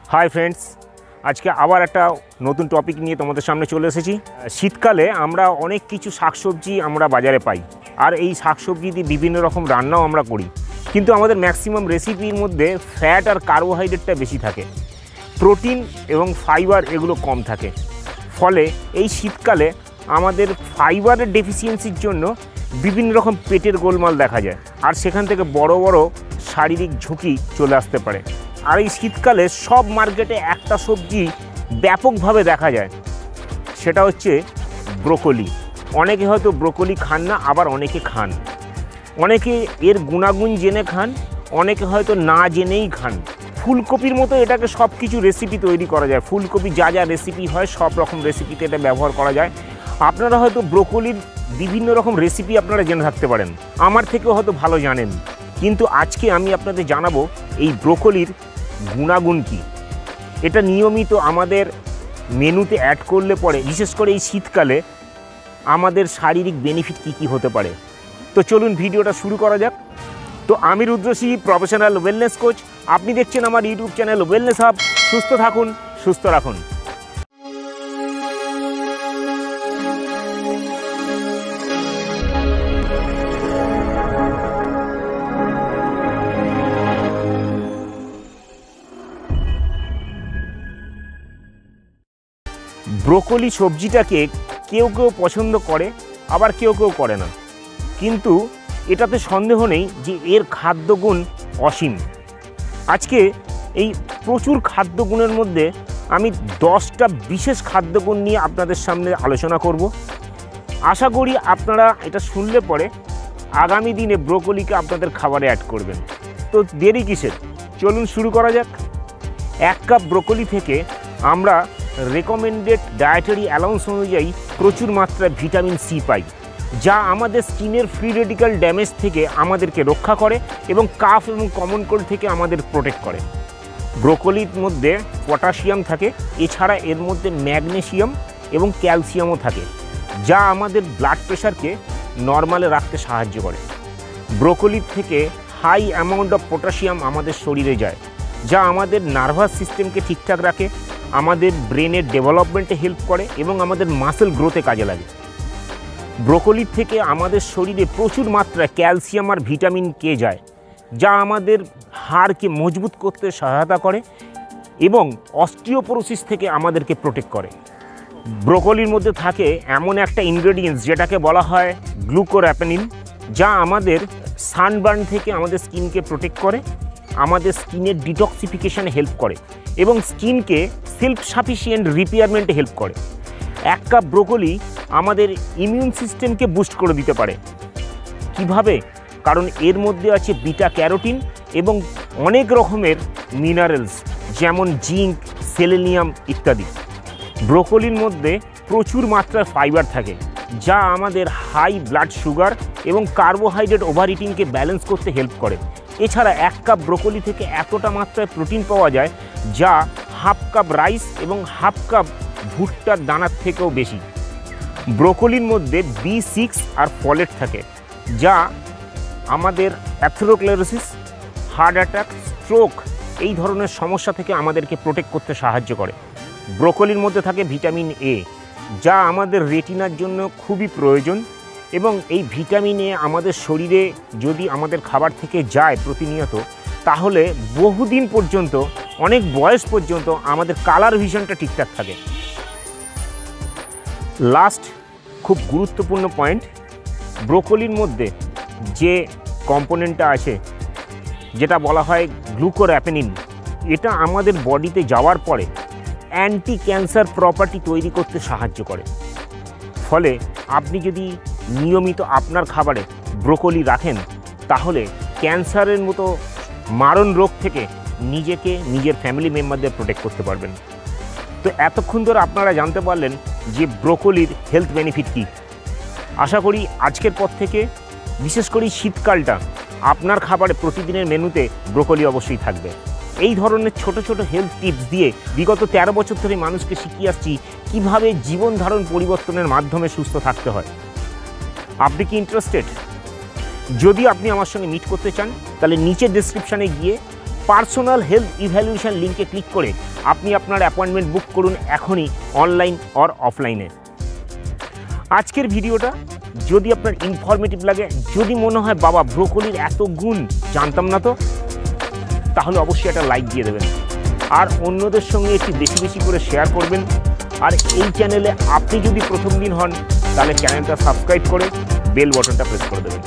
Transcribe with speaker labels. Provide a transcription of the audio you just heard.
Speaker 1: Hi friends, आज के आबार एक नतून टपिक निये तोमादेर सामने चले एसेछि। शीतकाले आमरा अनेक किछु शाकसब्जी आमरा बाजारे पाई और ये शाकसब्जी दिये विभिन्न रकम रान्नाओ आमरा करी, किन्तु आमादेर मैक्सिमाम रेसिपिर मध्य फैट और कार्बोहाइड्रेटटा बेशी थाके, प्रोटीन एवं फाइबार एगुलो कम थाके। फले এই শীতকালে আমাদের ফাইবারের ডেফিসিয়েন্সির জন্য বিভিন্ন রকম পেটের গোলমাল দেখা যায় আর সেখান থেকে বড় বড় শারীরিক ঝুঁকি চলে আসতে পারে। আর এই শীতকালে সব মার্কেটে একটা সবজি ব্যাপকভাবে দেখা যায়, সেটা হচ্ছে ব্রোকলি। অনেকে হয়তো ব্রোকলি খান না, আবার অনেকে খান। অনেকে এর গুণাগুণ জেনে খান, অনেকে হয়তো না জেনেই খান। ফুলকপির মতো এটাকে সব কিছু রেসিপি তৈরি করা যায়। ফুলকপি যা যা রেসিপি হয় সব রকম রেসিপিতে এটা ব্যবহার করা যায়। আপনারা হয়তো ব্রোকলির বিভিন্ন রকম রেসিপি আপনারা জেনে থাকতে পারেন, আমার থেকেও হয়তো ভালো জানেন, কিন্তু আজকে আমি আপনাদের জানাবো এই ব্রোকলির গুণাগুণ কী। এটা নিয়মিত আমাদের মেনুতে অ্যাড করলে পরে, বিশেষ করে এই শীতকালে আমাদের শারীরিক বেনিফিট কী কী হতে পারে। তো চলুন ভিডিওটা শুরু করা যাক। তো আমি রুদ্রসি, প্রফেশনাল ওয়েলনেস কোচ। আপনি দেখছেন আমার ইউটিউব চ্যানেল ওয়েলনেস হাব। সুস্থ থাকুন, সুস্থ রাখুন। ব্রোকলি সবজিটাকে কেউ কেউ পছন্দ করে, আবার কেউ কেউ করে না, কিন্তু এটাতে সন্দেহ নেই যে এর খাদ্যগুণ অসীম। আজকে এই প্রচুর খাদ্যগুণের মধ্যে আমি 10টা বিশেষ খাদ্যগুণ নিয়ে আপনাদের সামনে আলোচনা করব। আশা করি আপনারা এটা শুনলে পরে আগামী দিনে ব্রোকলিকে আপনাদের খাবারে অ্যাড করবেন। তো দেরি কিসের, চলুন শুরু করা যাক। 1 কাপ ব্রোকলি থেকে আমরা রেকমেন্ডেড ডায়েটারি অ্যালাউন্স অনুযায়ী প্রচুর মাত্রায় ভিটামিন সি পাই, যা আমাদের স্কিনের ফ্রি রেডিক্যাল ড্যামেজ থেকে আমাদেরকে রক্ষা করে এবং কাফ এবং কমন কোল্ড থেকে আমাদের প্রোটেক্ট করে। ব্রোকলির মধ্যে পটাশিয়াম থাকে, এছাড়া এর মধ্যে ম্যাগনেসিয়াম এবং ক্যালসিয়ামও থাকে, যা আমাদের ব্লাড প্রেশারকে নর্মালে রাখতে সাহায্য করে। ব্রোকলির থেকে হাই অ্যামাউন্ট অফ পটাশিয়াম আমাদের শরীরে যায়, যা আমাদের নার্ভাস সিস্টেমকে ঠিকঠাক রাখে, আমাদের ব্রেনের ডেভেলপমেন্টে হেল্প করে এবং আমাদের মাসেল গ্রোথে কাজে লাগে। ব্রোকলির থেকে আমাদের শরীরে প্রচুর মাত্রায় ক্যালসিয়াম আর ভিটামিন কে যায়, যা আমাদের হাড়কে মজবুত করতে সহায়তা করে এবং অস্টিওপোরোসিস থেকে আমাদেরকে প্রোটেক্ট করে। ব্রোকলির মধ্যে থাকে এমন একটা ইনগ্রেডিয়েন্টস যেটাকে বলা হয় গ্লুকোর্যাপেনিন, যা আমাদের সানবার্ন থেকে আমাদের স্কিনকে প্রোটেক্ট করে, আমাদের স্কিনের ডিটক্সিফিকেশানে হেল্প করে এবং স্কিনকে সেলফ সাফিসিয়েন্ট রিপেয়ারমেন্টে হেল্প করে। 1 কাপ ব্রোকলি আমাদের ইমিউন সিস্টেমকে বুস্ট করে দিতে পারে। কিভাবে? কারণ এর মধ্যে আছে বিটা ক্যারোটিন এবং অনেক রকমের মিনারেলস, যেমন জিঙ্ক, সেলেনিয়াম ইত্যাদি। ব্রোকলির মধ্যে প্রচুর মাত্রায় ফাইবার থাকে, যা আমাদের হাই ব্লাড সুগার এবং কার্বোহাইড্রেট ওভার ইটিংকে ব্যালেন্স করতে হেল্প করে। এছাড়া 1 কাপ ব্রোকলি থেকে এতটা মাত্রায় প্রোটিন পাওয়া যায়, যা হাফ কাপ রাইস এবং হাফ কাপ ভুট্টার দানার থেকেও বেশি। ব্রোকলির মধ্যে B6 আর ফলেট থাকে, যা আমাদের অ্যাথেরোস্ক্লেরোসিস, হার্ট অ্যাটাক, স্ট্রোক এই ধরনের সমস্যা থেকে আমাদেরকে প্রোটেক্ট করতে সাহায্য করে। ব্রোকলির মধ্যে থাকে ভিটামিন এ, যা আমাদের রেটিনার জন্য খুবই প্রয়োজন এবং এই ভিটামিন এ আমাদের শরীরে যদি আমাদের খাবার থেকে যায় প্রতিনিয়ত, তাহলে বহুদিন পর্যন্ত, অনেক বয়স পর্যন্ত আমাদের কালার ভিশনটা ঠিকঠাক থাকে। লাস্ট খুব গুরুত্বপূর্ণ পয়েন্ট, ব্রোকলির মধ্যে যে কম্পোনেন্টটা আছে যেটা বলা হয় গ্লুকোর্যাপেনিন, এটা আমাদের বডিতে যাওয়ার পরে অ্যান্টি ক্যান্সার প্রপার্টি তৈরি করতে সাহায্য করে। ফলে আপনি যদি নিয়মিত আপনার খাবারে ব্রোকলি রাখেন, তাহলে ক্যান্সারের মতো মারণ রোগ থেকে নিজেকে, নিজের ফ্যামিলি মেম্বারদের প্রোটেক্ট করতে পারবেন। তো এতক্ষণ ধরে আপনারা জানতে পারলেন যে ব্রোকলির হেলথ বেনিফিট কী। আশা করি আজকের পর থেকে, বিশেষ করে শীতকালটা, আপনার খাবারে প্রতিদিনের মেনুতে ব্রোকলি অবশ্যই থাকবে। এই ধরনের ছোট ছোট হেলথ টিপস দিয়ে বিগত 13 বছর ধরে মানুষকে শিখিয়ে আসছি কীভাবে জীবন ধারণ পরিবর্তনের মাধ্যমে সুস্থ থাকতে হয়। আপনি কি ইন্টারেস্টেড? যদি আপনি আমার সঙ্গে মিট করতে চান, তাহলে নিচে ডেসক্রিপশানে গিয়ে পার্সোনাল হেলথ ইভ্যালুয়েশন লিঙ্কে ক্লিক করে আপনি আপনার অ্যাপয়েন্টমেন্ট বুক করুন এখনই, অনলাইন অর অফলাইনে। আজকের ভিডিওটা যদি আপনার ইনফরমেটিভ লাগে, যদি মনে হয় বাবা ব্রোকলির এত গুণ জানতাম না তো, তাহলে অবশ্যই একটা লাইক দিয়ে দেবেন আর অন্যদের সঙ্গে একটু বেশি বেশি করে শেয়ার করবেন। আর এই চ্যানেলে আপনি যদি প্রথম দিন হন তাহলে চ্যানেলটা সাবস্ক্রাইব করে বেল বাটনটা প্রেস করে দেবেন।